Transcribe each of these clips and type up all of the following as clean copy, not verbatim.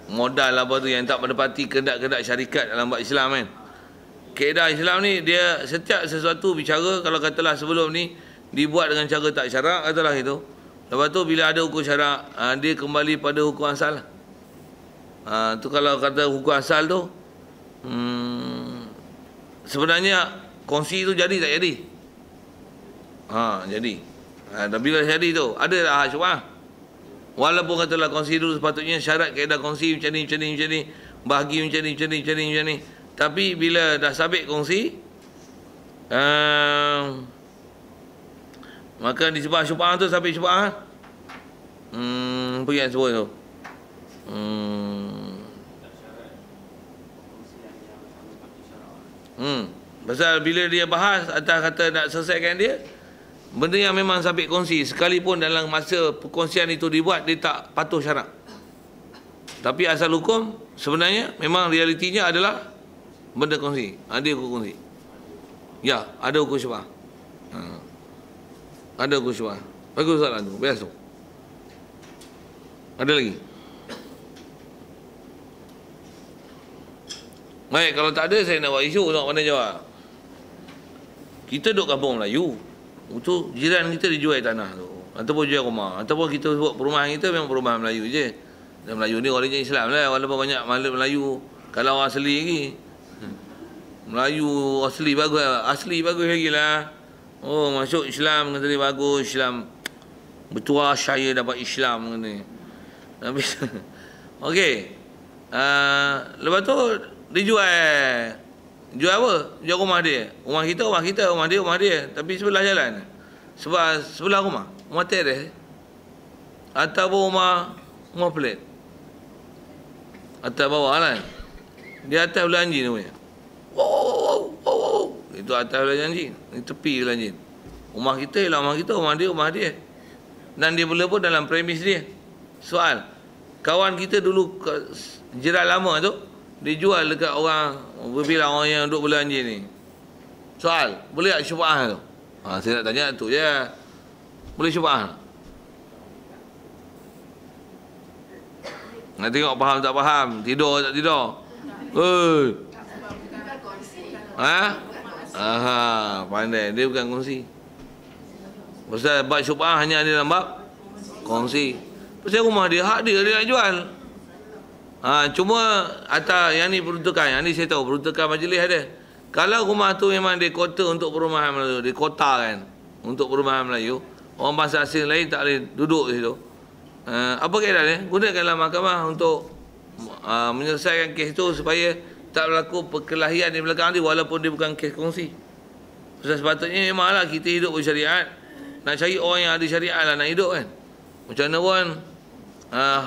modal apa tu yang tak mendapati kehendak-kehendak syarikat dalam bab Islam kan. Kaedah Islam ni dia setiap sesuatu bicara, kalau katalah sebelum ni dibuat dengan cara tak syarak, katalah itu. Lepas tu bila ada hukum syarak, dia kembali pada hukum asal lah. Tu kalau kata hukum asal tu, sebenarnya kongsi tu jadi tak jadi? Jadi. Dan bila jadi tu, ada tak hak syubhah? Walaupun katalah kongsi dulu sepatutnya syarat kaedah kongsi macam ni, bahagi macam ni. Tapi bila dah sabit kongsi, maka disebut syubhah tu sabit syubhah. Apa yang sebut tu? Pasal bila dia bahas atas kata nak selesaikan dia, benda yang memang sabit kongsi, sekalipun dalam masa perkongsian itu dibuat, dia tak patuh syarak. Tapi asal hukum sebenarnya memang realitinya adalah benda kongsi. Ada hukum kongsi. Ya, ada hukum syubhah. Ada hukum syubhah. Bagus soalan tu. Best tu. Ada lagi? Baik, kalau tak ada saya nak buat isu, nak mana jawab. Kita duduk kampung Melayu, itu jiran kita dijual tanah tu, ataupun jual rumah, ataupun kita sebut perumahan kita memang perumahan Melayu je. Dan Melayu ni orangnya Islam lah, walaupun banyak Melayu kalau orang asli lagi. Melayu asli bagus lagi lah. Oh, masuk Islam kata dia bagus, Islam bertuah saya dapat Islam kata. Tapi okey. Lepas tu dijual. Jual apa? Jual rumah dia. Rumah kita, rumah dia. Tapi sebelah jalan. Sebelah rumah. Rumah teres. Ataupun rumah pelik. Atas bawah lah. Di atas belah anjing tu punya. Wow. Itu atas belah anjing. Ini tepi belah anjing. Rumah kita ialah rumah dia. Dan dia pula pun dalam premis dia. Soal. Kawan kita dulu jiran lama tu, dia jual dekat orang, berbilang orang yang duduk belah anjing ni. Soal, boleh tak syubhah tu? Saya nak tanya tu je. Boleh syubhah? Nak tengok faham tak faham, tidur tak tidur. Pandai. Dia bukan kongsi. Pasal bab syubhah hanya ada dalam bab kongsi. Pasal rumah dia, hak dia nak jual. Cuma atas yang ni peruntukan, yang ni saya tahu peruntukan majlis ada. Kalau rumah tu memang dikota untuk perumahan Melayu, dikotakan untuk perumahan Melayu, orang bangsa asing lain tak boleh duduk di situ. Apa kaedah dia? Gunakanlah mahkamah untuk menyelesaikan kes itu supaya tak berlaku perkelahian di belakang dia, walaupun dia bukan kes kongsi. Sebab sepatutnya memanglah kita hidup bersyariat, nak cari orang yang ada syariat lah nak hidup kan. Macam mana pun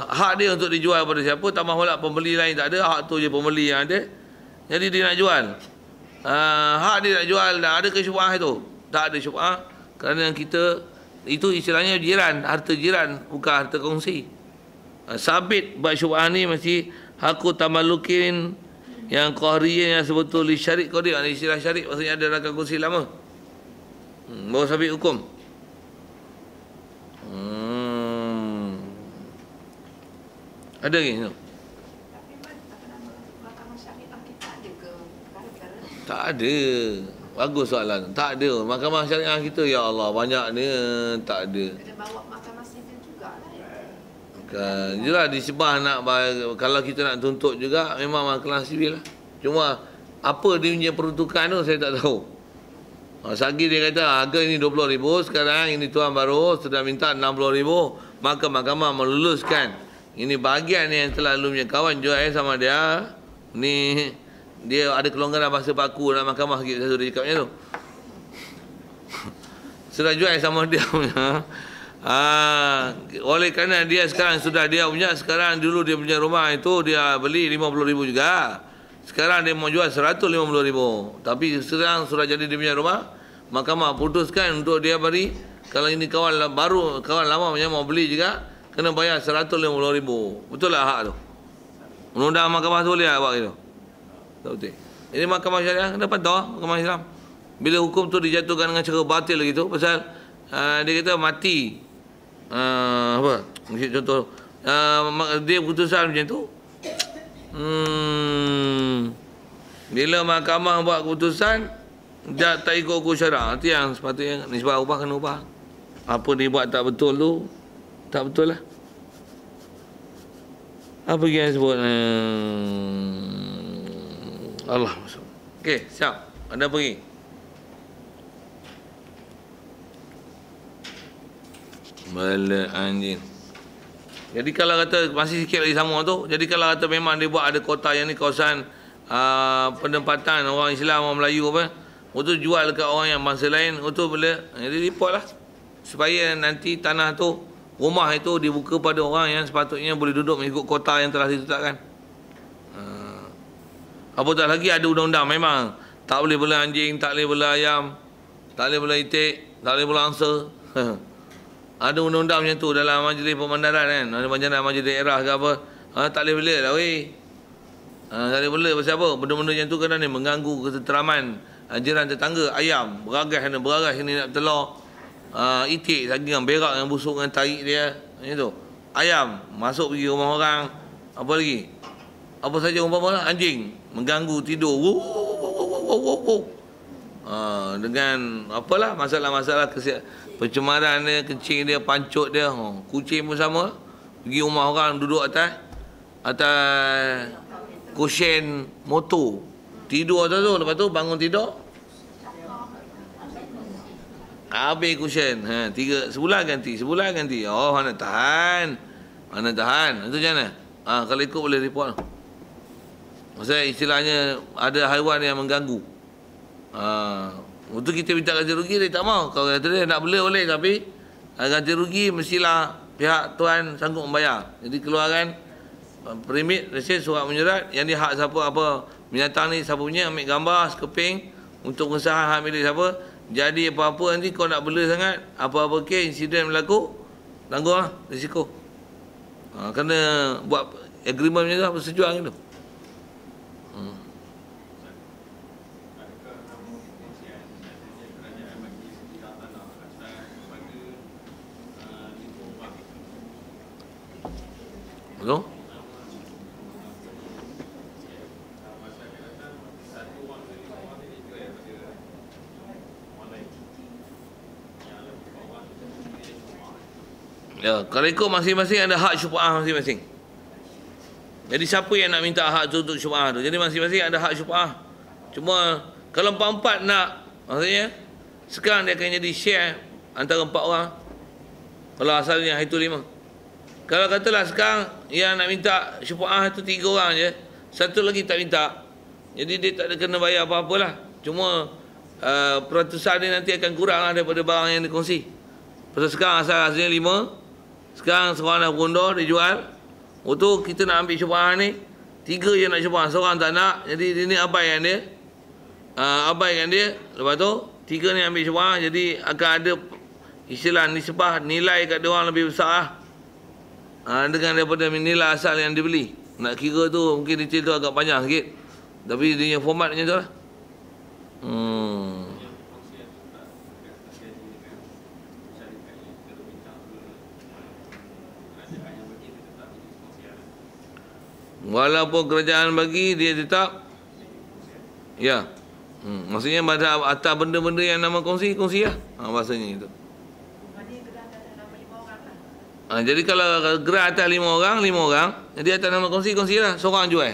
hak dia untuk dijual pada siapa, tambah pula pembeli lain tak ada, hak tu je pembeli yang ada. Jadi dia nak jual. Hak dia nak jual, dah ada ke syubhah itu? Tak ada syubhah, kerana kita itu istilahnya jiran, harta jiran, bukan harta kongsi. Sabit bab syubhah ni mesti haku tamalukin yang qahriyah yang sebetul li syarik qadir. Istilah syarik maksudnya ada rakan kongsi lama. Baru sabit hukum. Ada lagi? Tak ada. Bagus soalan. Tak ada. Mahkamah syariah kita, ya Allah, banyak ni tak ada. Kena bawa mahkamah sivil jugalah ya. Kan, jelas disebah nak, kalau kita nak tuntut juga memang mahkamah sivil lah. Cuma apa dia punya peruntukan tu saya tak tahu. Sagi dia kata harga ini 20,000, sekarang ini tuan baru sudah minta 60,000, maka mahkamah meluluskan. Ini bahagian yang telah lalu punya kawan jual sama dia. Ni dia ada kelonggaran bahasa baku dalam mahkamah sikit, satu dia cakapnya tu. Sudah jual sama dia punya. Oleh kerana dia sekarang sudah dia punya, sekarang dulu dia punya rumah itu dia beli 50,000 juga. Sekarang dia mau jual 150,000. Tapi sekarang sudah jadi dia punya rumah, mahkamah putuskan untuk dia beri. Kalau ini kawan baru, kawan lama punya mau beli juga, kena bayar 150,000. Betul lah hak tu? Undang-undang mahkamah tu boleh tak buat gitu? Tak betul. Ini mahkamah syariah dapat tahu mahkamah Islam. Bila hukum tu dijatuhkan dengan cara batil gitu, pasal dia kata mati. Contoh dia putusan macam tu, Bila mahkamah buat keputusan tak ikut hukum syarak, itu yang sepatutnya nisbah ubah kena ubah. Apa dia buat tak betul tu, tak betul lah. Apa yang sebut Allah. Okey, siap. Anda pergi. Bala anjing. Jadi kalau kata masih sikit lagi sama tu, jadi kalau kata memang dia buat ada kota yang ni kawasan penempatan orang Islam, orang Melayu apa, untuk jual dekat orang yang bangsa lain, untuk boleh, jadi report lah. Supaya nanti tanah tu, rumah itu dibuka pada orang yang sepatutnya boleh duduk mengikut kota yang telah ditetapkan. Apatah lagi ada undang-undang memang tak boleh bela anjing, tak boleh bela ayam, tak boleh bela itik, tak boleh bela angsa. Ada undang-undang macam tu dalam majlis pemandaran kan, ada majlis daerah ke apa. Tak boleh bela lah weh. Tak boleh bela pasal apa? Benda-benda macam tu kadang ni mengganggu ketenteraman jiran tetangga. Ayam beragas ni nak telur. Itik lagi dengan berak yang busuk dengan tarik dia macam tu. Ayam masuk pergi rumah orang. Apa lagi? Apa saja umpama anjing mengganggu tidur. Dengan apalah masalah-masalah pencemaran dia, kencing dia, pancut dia. Kucing pun sama. Pergi rumah orang duduk atas kusyen motor. Tidur atas tu, lepas tu bangun tidur. Habis kusyen. Sebulan ganti. Oh, mana tahan. Itu macam mana? Kalau ikut boleh report. Maksudnya istilahnya ada haiwan yang mengganggu. Untuk kita minta ganti rugi, dia tak mau. Kalau kata dia nak bela boleh, tapi ganti rugi mestilah pihak tuan sanggup membayar. Jadi keluarkan permit, lesen, surat menyurat yang ni hak siapa, apa binatang ni siapa punya, ambil gambar, sekeping untuk pengesahan hak milik siapa. Jadi apa-apa nanti kau nak bela sangat, apa-apa kes insiden berlaku, tangguhlah risiko. Kena buat agreement macam tu, persetujuan gitu. Betul? Ya, kalau ikut masing-masing ada hak syufa'ah masing-masing. Jadi siapa yang nak minta hak tu untuk syufa'ah tu? Jadi masing-masing ada hak syufa'ah. Cuma kalau empat-empat nak, maksudnya sekarang dia akan jadi share antara 4 orang. Kalau asalnya itu 5. Kalau katalah sekarang yang nak minta syufa'ah itu 3 orang je, satu lagi tak minta, jadi dia tak ada kena bayar apa-apalah. Cuma peratusan dia nanti akan kurang lah daripada barang yang dikongsi. Pasal sekarang asal-asalnya 5, sekarang seorang dah berundor, dia jual. Untuk kita nak ambil syufa'ah ni, 3 je nak syufa'ah, seorang tak nak, jadi dia ni abaikan dia. Abaikan dia, lepas tu 3 ni ambil syufa'ah, jadi akan ada istilah nisbah nilai kat dia orang lebih besar lah. Dengan daripada nilai asal yang dibeli. Nak kira tu mungkin detail tu agak panjang sikit, tapi dia punya format macam tu lah. Walaupun kerajaan bagi, dia tetap ya. Maksudnya pada atas benda-benda yang nama kongsi lah. Bahasanya itu. Jadi kalau gerak atas 5 orang, jadi atas nama kongsi lah. Seorang jual.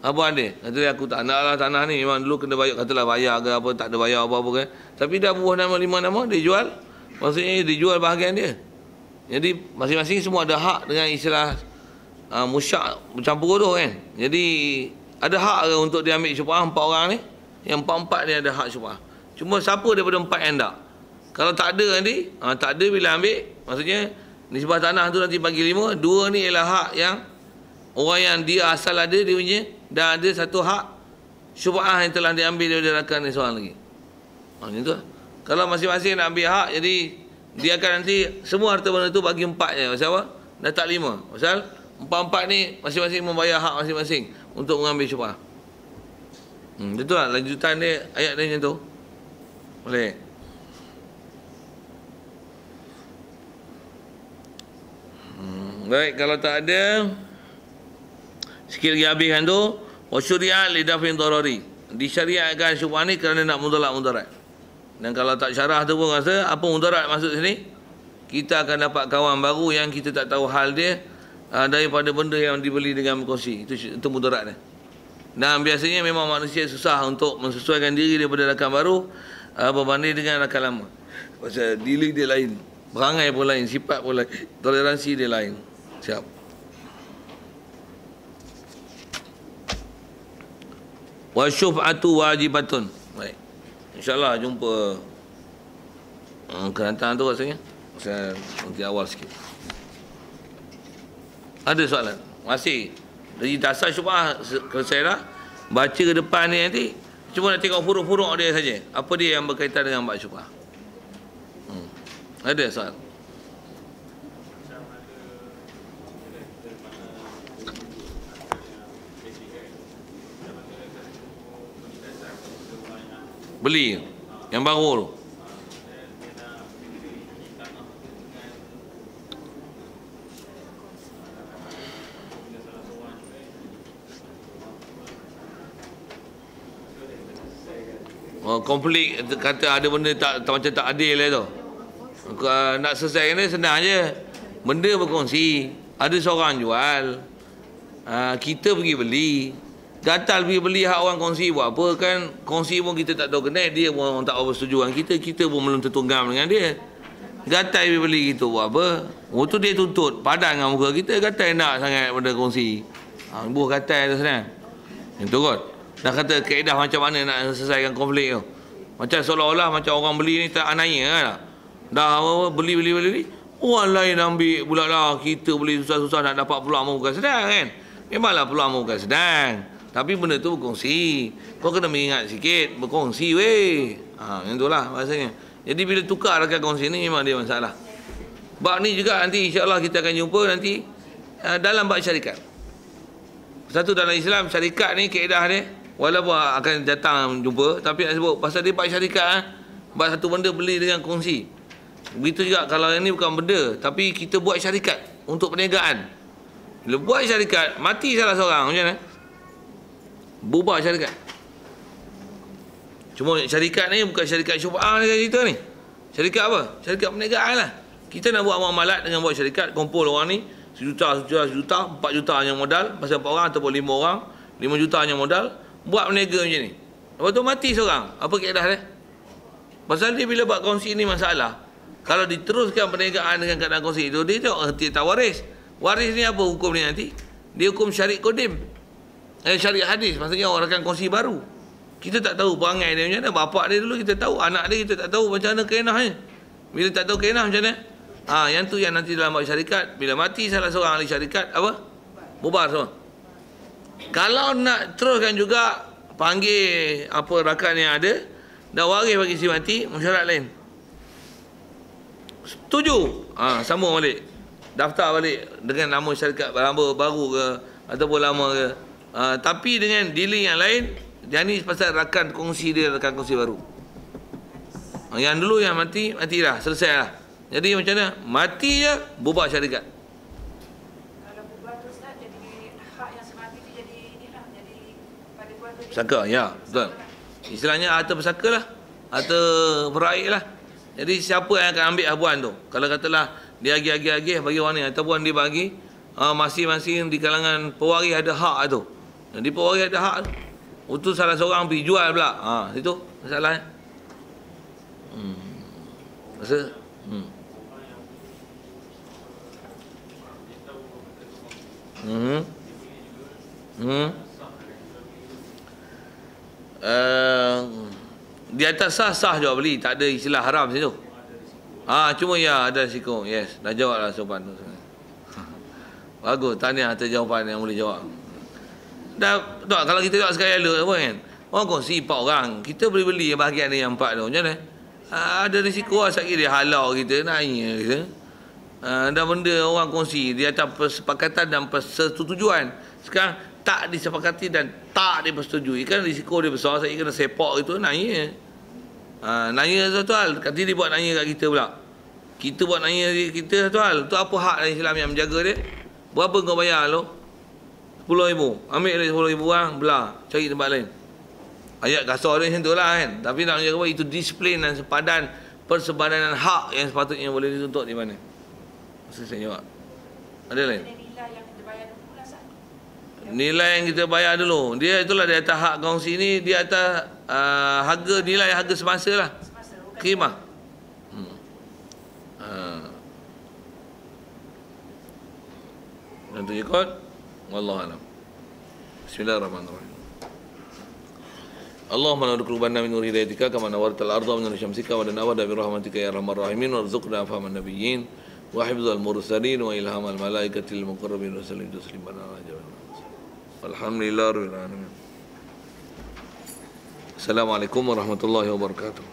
Apa ada? Kata dia, aku tak nak lah tanah ni. Memang dulu kena bayar, katalah bayar ke apa, tak ada bayar apa-apa kan. Tapi dah buah nama 5 nama, dia jual. Maksudnya dia jual bahagian dia. Jadi masing-masing semua ada hak dengan istilah musyak bercampur tu kan. Jadi ada hak ke untuk dia ambil syufa'ah 4 orang ni? Yang 4-4 ni ada hak syufa'ah. Cuma siapa daripada 4 yang tak? Kalau tak ada nanti, tak ada bila ambil, maksudnya nisbah tanah tu nanti bagi 5, 2 ni ialah hak yang orang yang dia asal ada dia punya, dan ada satu hak syufa'ah yang telah diambil daripada rakan ni seorang lagi. Macam tu lah. Kalau masing-masing nak ambil hak, jadi dia akan nanti semua harta benda tu bagi 4 je. Pasal apa? Dah tak 5. Pasal 4-4 ni masing-masing membayar hak masing-masing untuk mengambil syufa'ah. Itu lah lanjutan dia, ayat dia macam tu. Boleh. Baik, kalau tak ada, Sikit lagi habiskan tu. Wasyuri'at lidafin darari. Disyariatkan syubhat ni kerana nak mudarat. Dan kalau tak syarah tu pun rasa apa mudarat maksud sini? Kita akan dapat kawan baru yang kita tak tahu hal dia daripada benda yang dibeli dengan berkongsi. Itu mudarat dia. Dan biasanya memang manusia susah untuk mensesuaikan diri daripada rakan baru berbanding dengan rakan lama. Pasal diri dia lain, perangai pun lain, sifat pun lain, toleransi dia lain. Siap. Wa syuf'atu wajibatun. Baik. InsyaAllah jumpa kelantan tu rasanya. Saya nanti awal sikit. Ada soalan? Masih. Dari dasar syubhat selesai dah. Baca ke depan ni nanti cuma nak tengok huruf-huruf dia saja. Apa dia yang berkaitan dengan bab syubhat. Ada soalan? Beli yang baru tu. Oh, konflik kata ada benda tak macam tak adil lah tu. Nak selesai ni senang je. Benda berkongsi. Ada seorang jual. Kita pergi beli. Gatal pergi beli hak orang kongsi buat apa kan? Kongsi pun kita tak tahu kenal. Dia pun tak apa persetujuan kita. Kita pun belum tentu ngam dengan dia. Gatal pergi beli gitu buat apa? Tu dia tuntut. Padan dengan muka kita. Gatal nak sangat benda kongsi. Buah gatal tu senang. Itu kot. Dah kata kaedah macam mana nak selesaikan konflik tu. Macam seolah-olah macam orang beli ni tak anaya kan. Dah beli. Orang lain ambil pula lah. Kita beli susah-susah nak dapat peluang bukan sedang kan. Memanglah peluang bukan sedang. Tapi benda tu berkongsi. Kau kena mengingat sikit. Berkongsi weh. Yang tu lah bahasanya. Jadi bila tukar rakan kongsi ni memang dia masalah. Bab ni juga nanti insyaAllah kita akan jumpa nanti dalam bab syarikat. Satu dalam Islam syarikat ni kaedah dia. Walaupun akan datang jumpa, tapi nak sebut pasal dia bab syarikat bab satu benda beli dengan kongsi. Begitu juga kalau yang ni bukan benda, tapi kita buat syarikat untuk perniagaan. Bila buat syarikat, mati salah seorang macam mana? Bubar syarikat. Cuma syarikat ni bukan syarikat syubhat ni cerita ni. Syarikat apa? Syarikat perniagaan lah. Kita nak buat muamalat dengan buat syarikat, kumpul orang ni, sejuta, 4 juta hanya modal, pasal 4 orang ataupun 5 orang, 5 juta hanya modal. Buat berniaga macam ni. Lepas tu mati seorang. Apa kaedah dia? Pasal dia bila buat kongsi ni masalah. Kalau diteruskan perniagaan dengan keadaan kongsi itu, dia tak waris. Waris ni apa hukum ni nanti? Dia hukum syarik kodim. Syarik hadis. Maksudnya orang akan kongsi baru. Kita tak tahu perangai dia macam mana. Bapak dia dulu kita tahu. Anak dia kita tak tahu macam mana kaedahnya. Bila tak tahu kaedah macam mana? Yang tu yang nanti dalam bab syarikat. Bila mati salah seorang ahli syarikat, apa? Bubar semua. Kalau nak teruskan juga, panggil apa rakan yang ada, dah waris bagi si mati, mesyuarat lain. Setuju? Sambung balik. Daftar balik dengan nama syarikat baru ke, ataupun lama ke. Tapi dengan dealing yang lain, yang ni pasal rakan kongsi dia, rakan kongsi baru. Yang dulu yang mati dah, selesai lah. Jadi macam mana? Mati je, bubar syarikat. Pesaka, ya, betul. Istilahnya harta pesaka lah. Harta peraik lah. Jadi siapa yang akan ambil habuan tu? Kalau katalah dia agih bagi orang ni, ataupun dia bagi masing-masing di kalangan pewaris ada hak tu. Di pewaris ada hak tu. Itu salah seorang pergi jual pula. Itu masalahnya. Rasa? Di atas sah juga beli, tak ada istilah haram situ. Cuma ya ada risiko. Yes, dah jawablah sopan tu. Bagus, tahniah atas jawapan yang boleh jawab. Dah tak, kalau kita jawab sekali elok apa kan? Orang kongsi 4 orang, kita boleh beli bahagian yang 4 tu. Macam mana? Ada risiko asal dia halau kita, naiknya kita. Dan benda orang kongsi di atas persepakatan dan persetujuan. Sekarang tak disepakati dan tak dipersetujui, kan risiko dia besar. Saya kena sepak itu nanya. Nanya satu hal, nanti dia buat nanya kat kita pula. Kita buat nanya kita satu hal. Tu apa hak Islam yang menjaga dia? Berapa kau bayar lo? 10,000. Ambil dari 10,000 orang, belah. Cari tempat lain. Ayat kasar dia macam tu lah kan. Tapi nak menjaga itu disiplin dan sepadan persebadanan hak yang sepatutnya boleh dituntut di mana. Masa saya jawab. Ada lain? Nilai yang kita bayar dulu lah, Ustaz. Nilai yang kita bayar dulu. Dia itulah di atas hak kongsi ni, di atas harga, nilai harga semasa lah. Semasa, bukan Khimah. Nanti ikut. Wallahualam. Bismillahirrahmanirrahim. اللهم نور قلوبنا من نور هدايتك كما نورت الارض من نور شمسك ونورنا برحمتك يا ارحم الراحمين وارزقنا فهم النبيين وحفظ المرسلين والهام الملائكه المقربين وسلم تسليما على جميع الحمد لله رب العالمين. السلام عليكم ورحمه الله وبركاته.